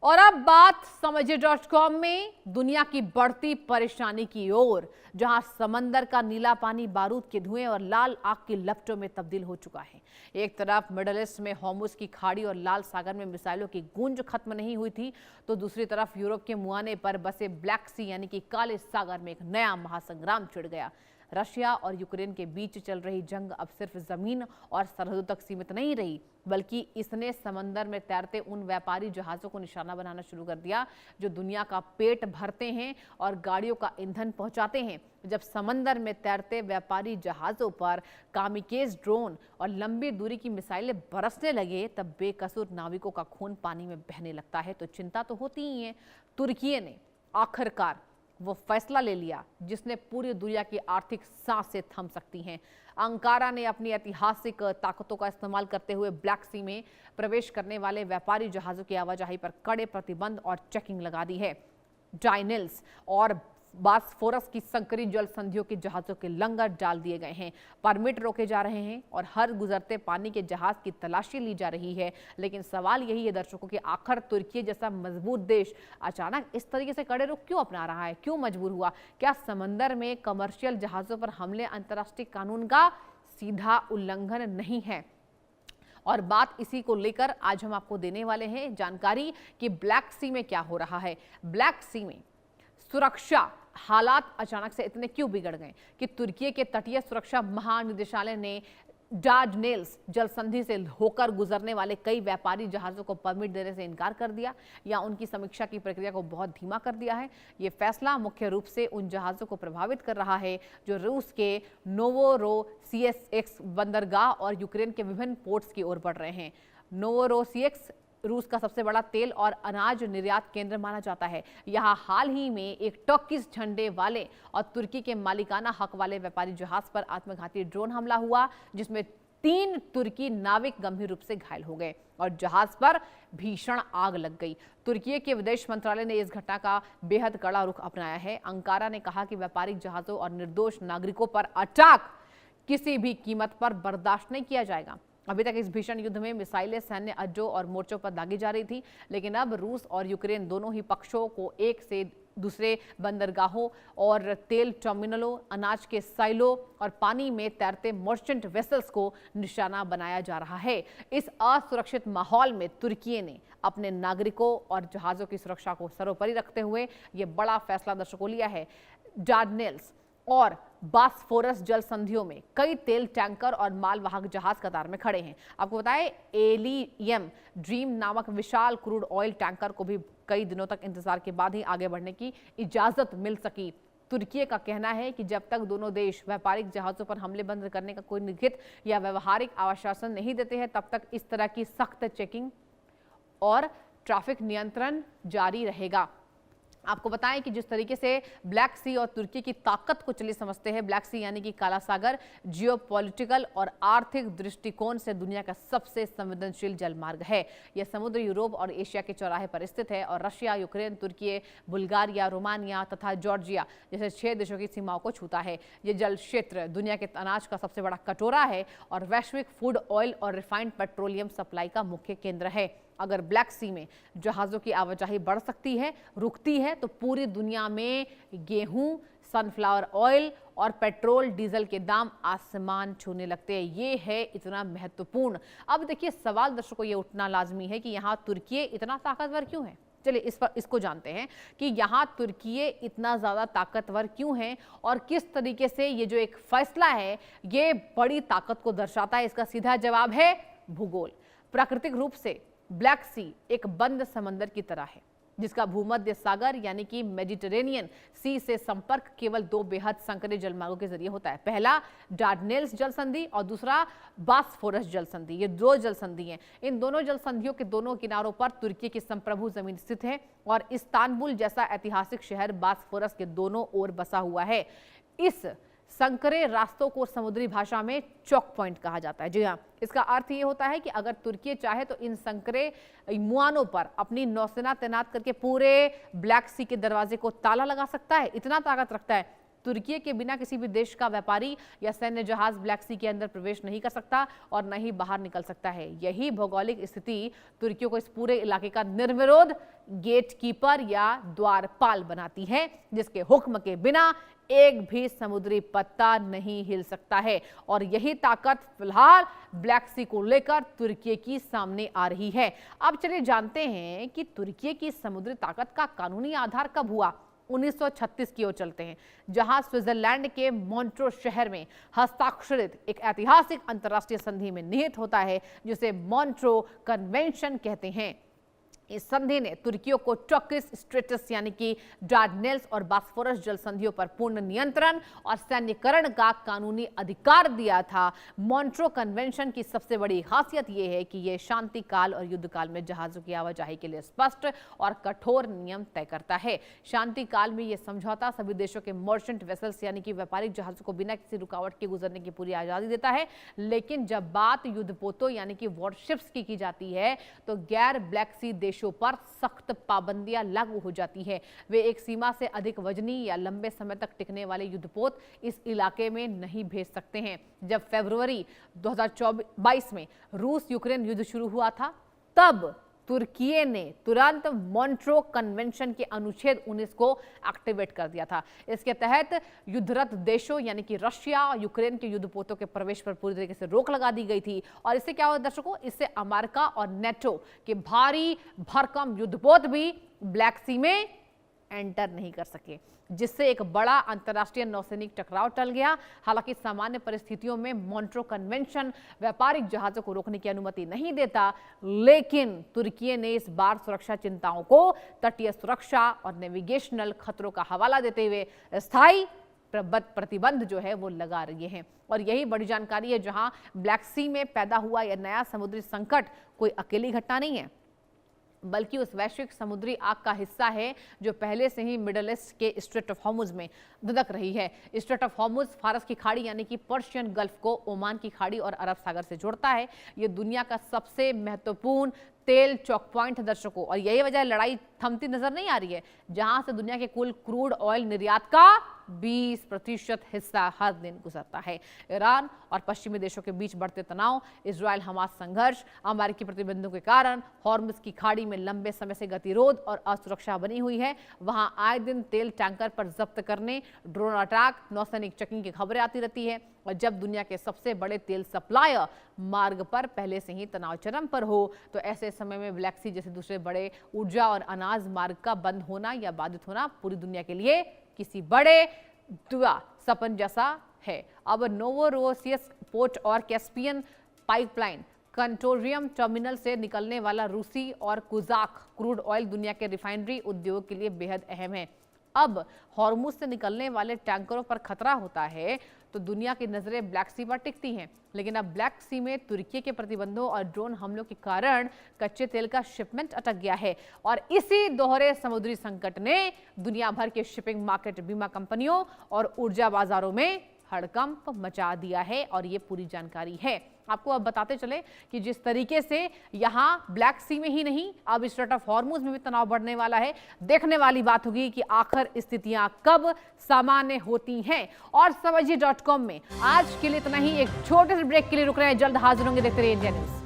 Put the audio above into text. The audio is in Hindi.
और अब बात समझे.com में दुनिया की बढ़ती परेशानी की ओर, जहां समंदर का नीला पानी बारूद के धुएं और लाल आग की लपटों में तब्दील हो चुका है। एक तरफ मिडल ईस्ट में हॉर्मुज की खाड़ी और लाल सागर में मिसाइलों की गूंज खत्म नहीं हुई थी, तो दूसरी तरफ यूरोप के मुहाने पर बसे ब्लैक सी यानी कि काले सागर में एक नया महासंग्राम छिड़ गया। रशिया और यूक्रेन के बीच चल रही जंग अब सिर्फ जमीन और सरहदों तक सीमित नहीं रही, बल्कि इसने समंदर में तैरते उन व्यापारी जहाजों को निशाना बनाना शुरू कर दिया जो दुनिया का पेट भरते हैं और गाड़ियों का ईंधन पहुंचाते हैं। जब समंदर में तैरते व्यापारी जहाजों पर कामिकेज ड्रोन और लंबी दूरी की मिसाइलें बरसने लगे, तब बेकसूर नाविकों का खून पानी में बहने लगता है। तो चिंता तो होती ही है। तुर्की ने आखिरकार वो फैसला ले लिया जिसने पूरी दुनिया की आर्थिक सांसें थम सकती हैं। अंकारा ने अपनी ऐतिहासिक ताकतों का इस्तेमाल करते हुए ब्लैक सी में प्रवेश करने वाले व्यापारी जहाजों की आवाजाही पर कड़े प्रतिबंध और चेकिंग लगा दी है। डायनेल्स और बास्फोरस की संकरी जल संधियों के जहाजों के लंगर डाल दिए गए हैं। परमिट रोके जा रहे हैं और हर गुजरते पानी के जहाज की तलाशी ली जा रही है। लेकिन सवाल यही है दर्शकों कि आखिर तुर्की जैसा मजबूत देश अचानक इस तरीके से कड़े रुख क्यों अपना रहा है, क्यों मजबूर हुआ? क्या समंदर में कमर्शियल जहाजों पर हमले अंतर्राष्ट्रीय कानून का सीधा उल्लंघन नहीं है? और बात इसी को लेकर आज हम आपको देने वाले हैं जानकारी कि ब्लैक सी में क्या हो रहा है। ब्लैक सी में सुरक्षा हालात अचानक से इतने क्यों बिगड़ गए कि तुर्की के तटीय सुरक्षा महानिदेशालय ने डार्डनेल्स जल संधि से होकर गुजरने वाले कई व्यापारी जहाजों को परमिट देने से इनकार कर दिया या उनकी समीक्षा की प्रक्रिया को बहुत धीमा कर दिया है। ये फैसला मुख्य रूप से उन जहाजों को प्रभावित कर रहा है जो रूस के नोवोरोसिस्क बंदरगाह और यूक्रेन के विभिन्न पोर्ट्स की ओर बढ़ रहे हैं। नोवोरोसिस्क रूस का सबसे बड़ा तेल और अनाज निर्यात केंद्र माना जाता है। यहाँ हाल ही में एक टर्किश झंडे वाले और तुर्की के मालिकाना हक वाले व्यापारी जहाज पर आत्मघाती ड्रोन हमला हुआ, जिसमें 3 तुर्की नाविक गंभीर रूप से घायल हो गए और जहाज पर भीषण आग लग गई। तुर्की के विदेश मंत्रालय ने इस घटना का बेहद कड़ा रुख अपनाया है। अंकारा ने कहा कि व्यापारिक जहाजों और निर्दोष नागरिकों पर अटैक किसी भी कीमत पर बर्दाश्त नहीं किया जाएगा। अभी तक इस भीषण युद्ध में मिसाइलें सैन्य अड्डों और मोर्चों पर दागी जा रही थी, लेकिन अब रूस और यूक्रेन दोनों ही पक्षों को एक से दूसरे बंदरगाहों और तेल टर्मिनलों, अनाज के साइलों और पानी में तैरते मर्चेंट वेसल्स को निशाना बनाया जा रहा है। इस असुरक्षित माहौल में तुर्की ने अपने नागरिकों और जहाजों की सुरक्षा को सर्वोपरि रखते हुए ये बड़ा फैसला दर्शकों लिया है। डार्डनेल्स और बास्फोरस जल संधियों में कई तेल टैंकर और मालवाहक जहाज कतार में खड़े हैं। आपको बताएं, एलियम ड्रीम नामक विशाल क्रूड ऑयल टैंकर को भी कई दिनों तक इंतजार के बाद ही आगे बढ़ने की इजाजत मिल सकी। तुर्की का कहना है कि जब तक दोनों देश व्यापारिक जहाजों पर हमले बंद करने का कोई लिखित या व्यवहारिक आश्वासन नहीं देते हैं, तब तक इस तरह की सख्त चेकिंग और ट्रैफिक नियंत्रण जारी रहेगा। आपको बताएं कि जिस तरीके से ब्लैक सी और तुर्की की ताकत को चलिए समझते हैं। ब्लैक सी यानी कि काला सागर जियोपॉलिटिकल और आर्थिक दृष्टिकोण से दुनिया का सबसे संवेदनशील जलमार्ग है। यह समुद्र यूरोप और एशिया के चौराहे पर स्थित है और रशिया, यूक्रेन, तुर्की, बुल्गारिया, रोमानिया तथा जॉर्जिया जैसे 6 देशों की सीमाओं को छूता है। ये जल क्षेत्र दुनिया के अनाज का सबसे बड़ा कटोरा है और वैश्विक फूड ऑयल और रिफाइंड पेट्रोलियम सप्लाई का मुख्य केंद्र है। अगर ब्लैक सी में जहाजों की आवाजाही बढ़ सकती है, रुकती है, तो पूरी दुनिया में गेहूं, सनफ्लावर ऑयल और पेट्रोल डीजल के दाम आसमान छूने लगते हैं। ये है इतना महत्वपूर्ण। अब देखिए, सवाल दर्शकों ये उठना लाजमी है कि यहाँ तुर्की इतना ताकतवर क्यों है। चलिए इसको जानते हैं कि यहाँ तुर्की इतना ज़्यादा ताकतवर क्यों है और किस तरीके से ये जो एक फैसला है ये बड़ी ताकत को दर्शाता है। इसका सीधा जवाब है भूगोल। प्राकृतिक रूप से ब्लैक सी एक बंद समंदर की तरह है जिसका भूमध्य सागर यानी कि मेडिटेरेनियन सी से संपर्क केवल 2 बेहद संकरे जलमार्गों के जरिए होता है। पहला डार्डनेल्स जल संधि और दूसरा बास्फोरस जल संधि। ये 2 जल संधि हैं। इन दोनों जल संधियों के दोनों किनारों पर तुर्की की संप्रभु जमीन स्थित है और इस्तांबुल जैसा ऐतिहासिक शहर बास्फोरस के दोनों ओर बसा हुआ है। इस संकरे रास्तों को समुद्री भाषा में चौक पॉइंट कहा जाता है। जी हाँ, इसका अर्थ ये होता है कि अगर तुर्की चाहे तो इन संकरे मुआनों पर अपनी नौसेना तैनात करके पूरे ब्लैक सी के दरवाजे को ताला लगा सकता है। इतना ताकत रखता है। तुर्की के बिना किसी भी देश का व्यापारी या सैन्य जहाज ब्लैक सी के अंदर प्रवेश नहीं कर सकता और न ही बाहर निकल सकता है। यही भौगोलिक स्थिति तुर्की को इस पूरे इलाके का निर्विरोध गेट कीपर या द्वारपाल बनाती है, जिसके हुक्म के बिना एक भी समुद्री पत्ता नहीं हिल सकता है। और यही ताकत फिलहाल ब्लैक सी को लेकर तुर्की की सामने आ रही है। अब चलिए जानते हैं कि तुर्की की समुद्री ताकत का कानूनी आधार कब हुआ। 1936 की ओर चलते हैं, जहां स्विट्जरलैंड के मॉन्ट्रो शहर में हस्ताक्षरित एक ऐतिहासिक अंतर्राष्ट्रीय संधि में निहित होता है, जिसे मॉन्ट्रो कन्वेंशन कहते हैं। इस संधि ने तुर्कियों को टर्किश स्ट्रेटस यानी कि डार्डनेल्स और बास्फोरस जल संधियों पर पूर्ण नियंत्रण और सैन्यकरण का कानूनी अधिकार दिया था। मॉन्ट्रो कन्वेंशन की सबसे बड़ी खासियत यह है कि यह शांति काल और युद्ध काल में जहाजों की आवाजाही के लिए स्पष्ट और कठोर नियम तय करता है। शांति काल में यह समझौता सभी देशों के मर्चेंट वेसल्स यानी कि व्यापारिक जहाजों को बिना किसी रुकावट के गुजरने की पूरी आजादी देता है, लेकिन जब बात युद्धपोतों यानी कि वॉरशिप्स की जाती है तो गैर ब्लैक सी देशों पर सख्त पाबंदियां लागू हो जाती है। वे एक सीमा से अधिक वजनी या लंबे समय तक टिकने वाले युद्धपोत इस इलाके में नहीं भेज सकते हैं। जब फरवरी 2022 में रूस यूक्रेन युद्ध शुरू हुआ था, तब तुर्की ने तुरंत मॉन्ट्रो कन्वेंशन के अनुच्छेद 19 को एक्टिवेट कर दिया था। इसके तहत युद्धरत देशों यानी कि रशिया और यूक्रेन के युद्धपोतों के प्रवेश पर पूरी तरीके से रोक लगा दी गई थी। और इससे क्या हुआ दर्शकों, इससे अमेरिका और नेटो के भारी भरकम युद्धपोत भी ब्लैक सी में एंटर नहीं कर सके, जिससे एक बड़ा अंतर्राष्ट्रीय नौसैनिक टकराव टल गया। हालांकि सामान्य परिस्थितियों में मॉन्ट्रो कन्वेंशन व्यापारिक जहाजों को रोकने की अनुमति नहीं देता, लेकिन तुर्की ने इस बार सुरक्षा चिंताओं को तटीय सुरक्षा और नेविगेशनल खतरों का हवाला देते हुए स्थायी प्रतिबंध जो है वो लगा रही है। और यही बड़ी जानकारी है, जहां ब्लैक सी में पैदा हुआ यह नया समुद्री संकट कोई अकेली घटना नहीं है, बल्कि उस वैश्विक समुद्री आग का हिस्सा है जो पहले से ही मिडल ईस्ट के स्ट्रेट ऑफ हॉर्मुज में धधक रही है। स्ट्रेट ऑफ हॉर्मुज फारस की खाड़ी यानी कि पर्शियन गल्फ को ओमान की खाड़ी और अरब सागर से जोड़ता है। ये दुनिया का सबसे महत्वपूर्ण तेल चौक पॉइंट है दर्शकों, और यही वजह लड़ाई थमती नजर नहीं आ रही है, जहां से दुनिया के कुल क्रूड ऑयल निर्यात का 20% हिस्सा हर दिन गुजरता है। ईरान और पश्चिमी देशों के बीच बढ़ते तनाव, इजराइल हमास संघर्ष, अमेरिकी प्रतिबंधों के कारण हॉर्मुज की खाड़ी में लंबे समय से गतिरोध और असुरक्षा बनी हुई है। वहां आए दिन तेल टैंकर पर जब्त करने, ड्रोन अटैक, नौसैनिक चेकिंग की खबरें आती रहती है। और जब दुनिया के सबसे बड़े तेल सप्लायर मार्ग पर पहले से ही तनाव चरम पर हो, तो ऐसे समय में ब्लैक सी जैसे दूसरे बड़े ऊर्जा और अनाज मार्ग का बंद होना या बाधित होना पूरी दुनिया के लिए किसी बड़े दुआ सपन जैसा है। अब नोवोरोसियस पोर्ट और कैस्पियन पाइपलाइन कंटोरियम टर्मिनल से निकलने वाला रूसी और कुजाक क्रूड ऑयल दुनिया के रिफाइनरी उद्योग के लिए बेहद अहम है। अब हॉर्मुज से निकलने वाले टैंकरों पर खतरा होता है तो दुनिया की नजरें ब्लैक सी पर टिकती हैं, लेकिन अब ब्लैक सी में तुर्की के प्रतिबंधों और ड्रोन हमलों के कारण कच्चे तेल का शिपमेंट अटक गया है। और इसी दोहरे समुद्री संकट ने दुनिया भर के शिपिंग मार्केट, बीमा कंपनियों और ऊर्जा बाजारों में हड़कंप मचा दिया है। और ये पूरी जानकारी है। आपको अब बताते चले कि जिस तरीके से यहाँ ब्लैक सी में ही नहीं, अब स्ट्रेट ऑफ हॉर्मुज में भी तनाव बढ़ने वाला है। देखने वाली बात होगी कि आखिर स्थितियां कब सामान्य होती हैं। और समझिए.com में आज के लिए इतना ही। एक छोटे से ब्रेक के लिए रुक रहे हैं, जल्द हाजिर होंगे। देखते रहिए इंडिया न्यूज।